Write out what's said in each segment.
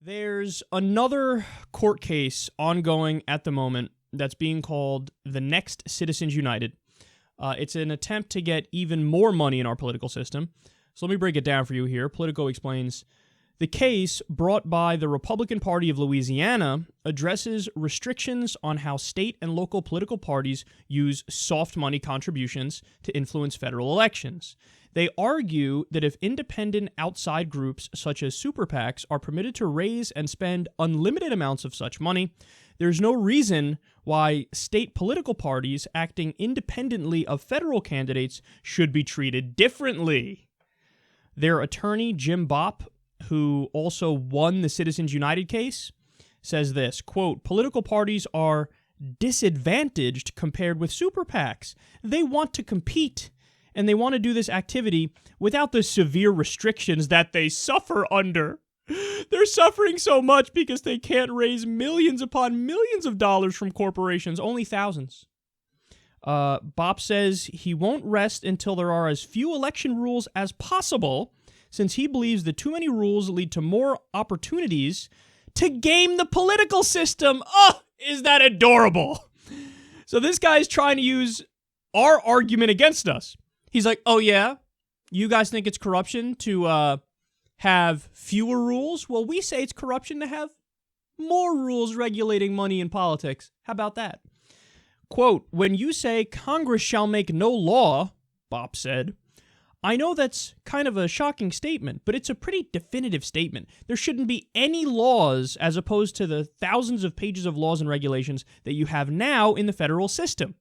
There's another court case ongoing at the moment that's being called the Next Citizens United. It's an attempt to get even more money in our political system. So let me break it down for you here. Politico explains, the case brought by the Republican Party of Louisiana addresses restrictions on how state and local political parties use soft money contributions to influence federal elections. They argue that if independent outside groups such as super PACs are permitted to raise and spend unlimited amounts of such money, there's no reason why state political parties acting independently of federal candidates should be treated differently. Their attorney, Jim Bopp, who also won the Citizens United case, says this, quote, political parties are disadvantaged compared with super PACs. They want to compete, and they want to do this activity without the severe restrictions that they suffer under. They're suffering so much because they can't raise millions upon millions of dollars from corporations, only thousands. Bopp says he won't rest until there are as few election rules as possible, since he believes that too many rules lead to more opportunities to game the political system. Oh, is that adorable? So this guy's trying to use our argument against us. He's like, oh yeah, you guys think it's corruption to have fewer rules? Well, we say it's corruption to have more rules regulating money in politics. How about that? Quote, when you say Congress shall make no law, Bopp said, I know that's kind of a shocking statement, but it's a pretty definitive statement. There shouldn't be any laws as opposed to the thousands of pages of laws and regulations that you have now in the federal system.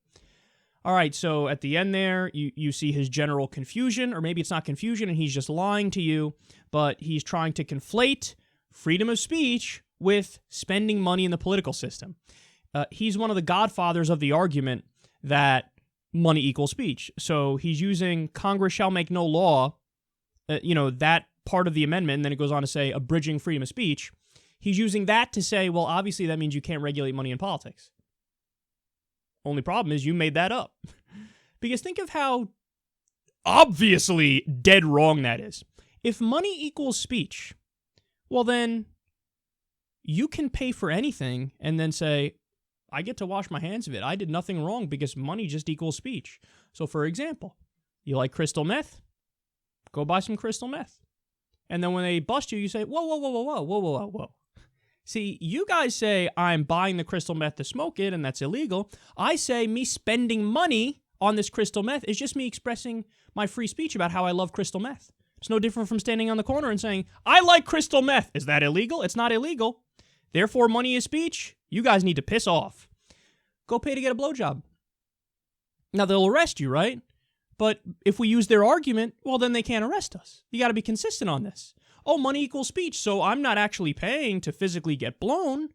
All right, so at the end there, you see his general confusion, or maybe it's not confusion and he's just lying to you, but he's trying to conflate freedom of speech with spending money in the political system. He's one of the godfathers of the argument that money equals speech. So he's using Congress shall make no law, that part of the amendment, and then it goes on to say abridging freedom of speech. He's using that to say, well, obviously that means you can't regulate money in politics. Only problem is you made that up. Because think of how obviously dead wrong that is. If money equals speech, well then you can pay for anything and then say, I get to wash my hands of it. I did nothing wrong because money just equals speech. So for example, you like crystal meth? Go buy some crystal meth. And then when they bust you, you say, whoa, whoa, whoa, whoa, whoa, whoa, whoa, whoa. See, you guys say I'm buying the crystal meth to smoke it, and that's illegal. I say me spending money on this crystal meth is just me expressing my free speech about how I love crystal meth. It's no different from standing on the corner and saying, I like crystal meth. Is that illegal? It's not illegal. Therefore, money is speech. You guys need to piss off. Go pay to get a blowjob. Now, they'll arrest you, right? But if we use their argument, well, then they can't arrest us. You got to be consistent on this. Oh, money equals speech, so I'm not actually paying to physically get blown.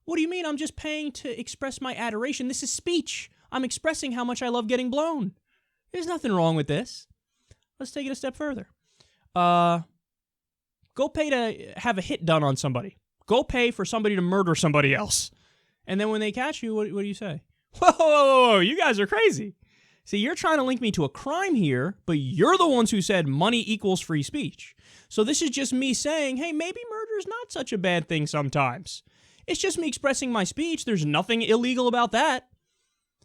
What do you mean? I'm just paying to express my adoration. This is speech. I'm expressing how much I love getting blown. There's nothing wrong with this. Let's take it a step further. Go pay to have a hit done on somebody. Go pay for somebody to murder somebody else. And then when they catch you, what do you say? Whoa, you guys are crazy. See, you're trying to link me to a crime here, but you're the ones who said money equals free speech. So this is just me saying, hey, maybe murder's not such a bad thing sometimes. It's just me expressing my speech. There's nothing illegal about that.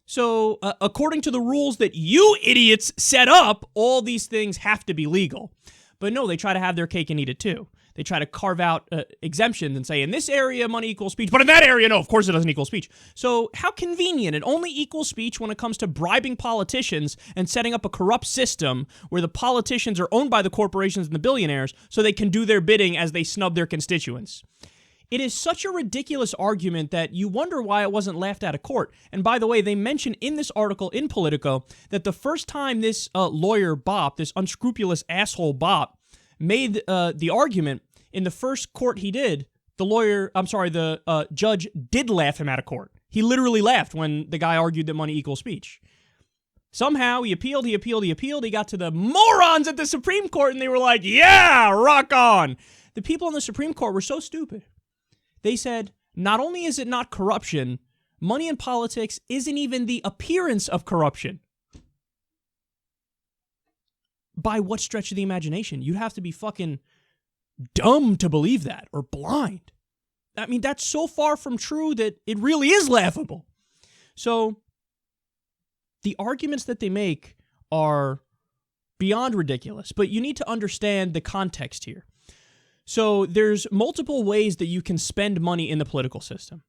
So according to the rules that you idiots set up, all these things have to be legal. But no, they try to have their cake and eat it too. They try to carve out exemptions and say, in this area, money equals speech, but in that area, no, of course it doesn't equal speech. So how convenient. It only equals speech when it comes to bribing politicians and setting up a corrupt system where the politicians are owned by the corporations and the billionaires so they can do their bidding as they snub their constituents. It is such a ridiculous argument that you wonder why it wasn't laughed out of court. And by the way, they mention in this article in Politico that the first time this lawyer Bopp, this unscrupulous asshole Bopp, made the argument in the first court he did, the judge did laugh him out of court. He literally laughed when the guy argued that money equals speech. Somehow he appealed. He got to the morons at the Supreme Court and they were like, yeah, rock on. The people in the Supreme Court were so stupid. They said, not only is it not corruption, money in politics isn't even the appearance of corruption. By what stretch of the imagination? You'd have to be fucking dumb to believe that, or blind. I mean, that's so far from true that it really is laughable. So the arguments that they make are beyond ridiculous, but you need to understand the context here. So there's multiple ways that you can spend money in the political system.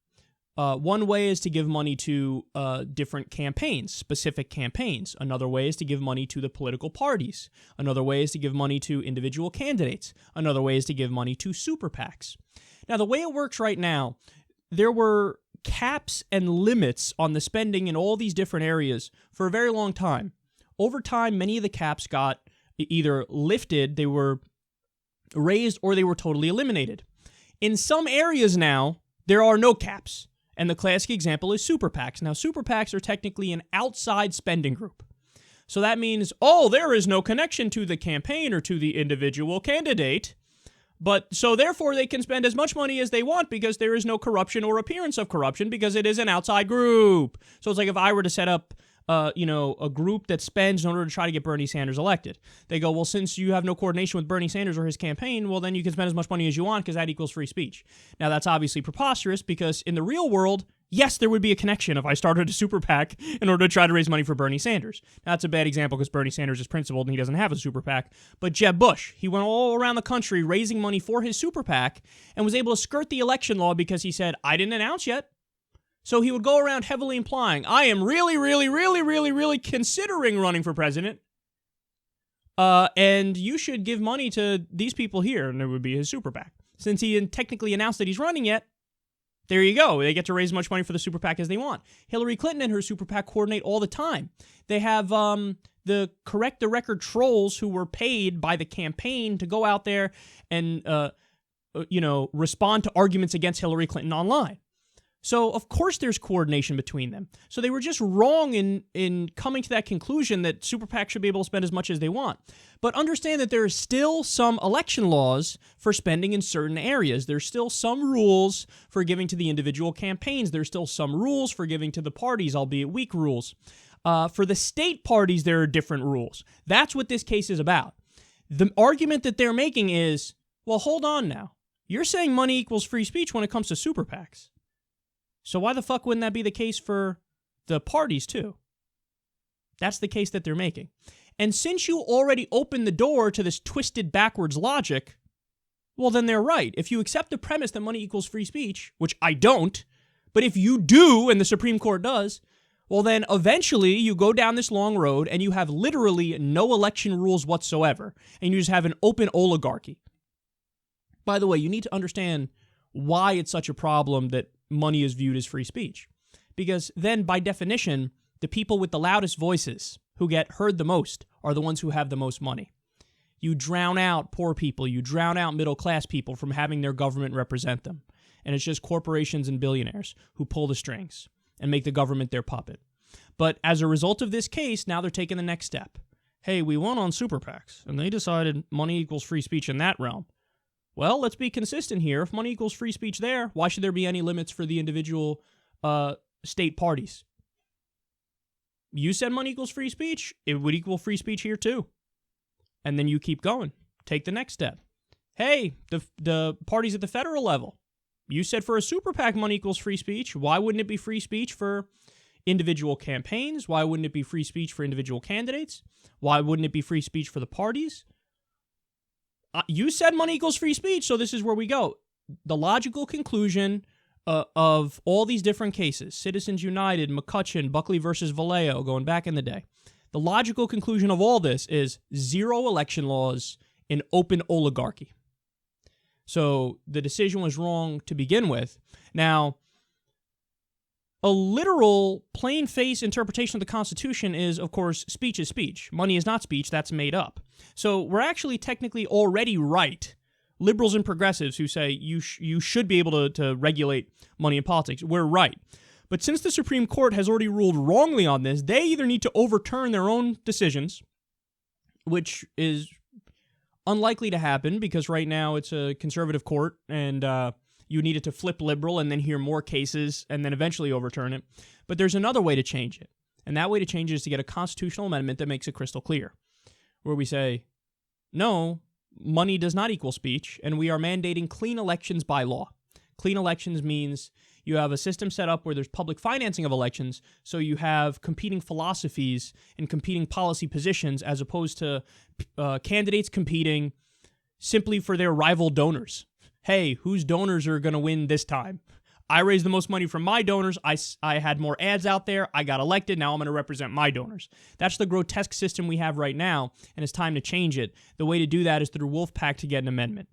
One way is to give money to different campaigns, specific campaigns. Another way is to give money to the political parties. Another way is to give money to individual candidates. Another way is to give money to super PACs. Now, the way it works right now, there were caps and limits on the spending in all these different areas for a very long time. Over time, many of the caps got either lifted, they were raised, or they were totally eliminated. In some areas now, there are no caps. And the classic example is super PACs. Now, super PACs are technically an outside spending group. So that means, there is no connection to the campaign or to the individual candidate. But so therefore they can spend as much money as they want because there is no corruption or appearance of corruption because it is an outside group. So it's like if I were to set up a group that spends in order to try to get Bernie Sanders elected. They go, well, since you have no coordination with Bernie Sanders or his campaign, well, then you can spend as much money as you want because that equals free speech. Now, that's obviously preposterous because in the real world, yes, there would be a connection if I started a super PAC in order to try to raise money for Bernie Sanders. Now, that's a bad example because Bernie Sanders is principled and he doesn't have a super PAC. But Jeb Bush, he went all around the country raising money for his super PAC and was able to skirt the election law because he said, I didn't announce yet. So he would go around heavily implying, I am really considering running for president. And you should give money to these people here, and it would be his super PAC. Since he didn't technically announced that he's running yet, there you go. They get to raise as much money for the super PAC as they want. Hillary Clinton and her super PAC coordinate all the time. They have the correct the record trolls who were paid by the campaign to go out there and respond to arguments against Hillary Clinton online. So, of course, there's coordination between them. So they were just wrong in coming to that conclusion that super PACs should be able to spend as much as they want. But understand that there is still some election laws for spending in certain areas. There's still some rules for giving to the individual campaigns. There's still some rules for giving to the parties, albeit weak rules. For the state parties, there are different rules. That's what this case is about. The argument that they're making is, well, hold on now. You're saying money equals free speech when it comes to super PACs. So why the fuck wouldn't that be the case for the parties too? That's the case that they're making. And since you already opened the door to this twisted backwards logic, well, then they're right. If you accept the premise that money equals free speech, which I don't, but if you do and the Supreme Court does, well, then eventually you go down this long road and you have literally no election rules whatsoever, and you just have an open oligarchy. By the way, you need to understand why it's such a problem that money is viewed as free speech. Because then, by definition, the people with the loudest voices who get heard the most are the ones who have the most money. You drown out poor people, you drown out middle-class people from having their government represent them. And it's just corporations and billionaires who pull the strings and make the government their puppet. But as a result of this case, now they're taking the next step. Hey, we won on super PACs, and they decided money equals free speech in that realm. Well, let's be consistent here. If money equals free speech there, why should there be any limits for the individual state parties? You said money equals free speech. It would equal free speech here too. And then you keep going. Take the next step. Hey, the parties at the federal level. You said for a super PAC money equals free speech. Why wouldn't it be free speech for individual campaigns? Why wouldn't it be free speech for individual candidates? Why wouldn't it be free speech for the parties? You said money equals free speech, so this is where we go. The logical conclusion of all these different cases, Citizens United, McCutcheon, Buckley versus Vallejo, going back in the day, the logical conclusion of all this is zero election laws in open oligarchy. So the decision was wrong to begin with. Now, a literal, plain-face interpretation of the Constitution is, of course, speech is speech. Money is not speech, that's made up. So we're actually technically already right. Liberals and progressives who say you should be able to regulate money in politics, we're right. But since the Supreme Court has already ruled wrongly on this, they either need to overturn their own decisions, which is unlikely to happen because right now it's a conservative court and you need it to flip liberal and then hear more cases and then eventually overturn it. But there's another way to change it. And that way to change it is to get a constitutional amendment that makes it crystal clear, where we say, no, money does not equal speech, and we are mandating clean elections by law. Clean elections means you have a system set up where there's public financing of elections, so you have competing philosophies and competing policy positions as opposed to candidates competing simply for their rival donors. Hey, whose donors are going to win this time? I raised the most money from my donors. I had more ads out there. I got elected. Now I'm going to represent my donors. That's the grotesque system we have right now, and it's time to change it. The way to do that is through Wolf Pack to get an amendment.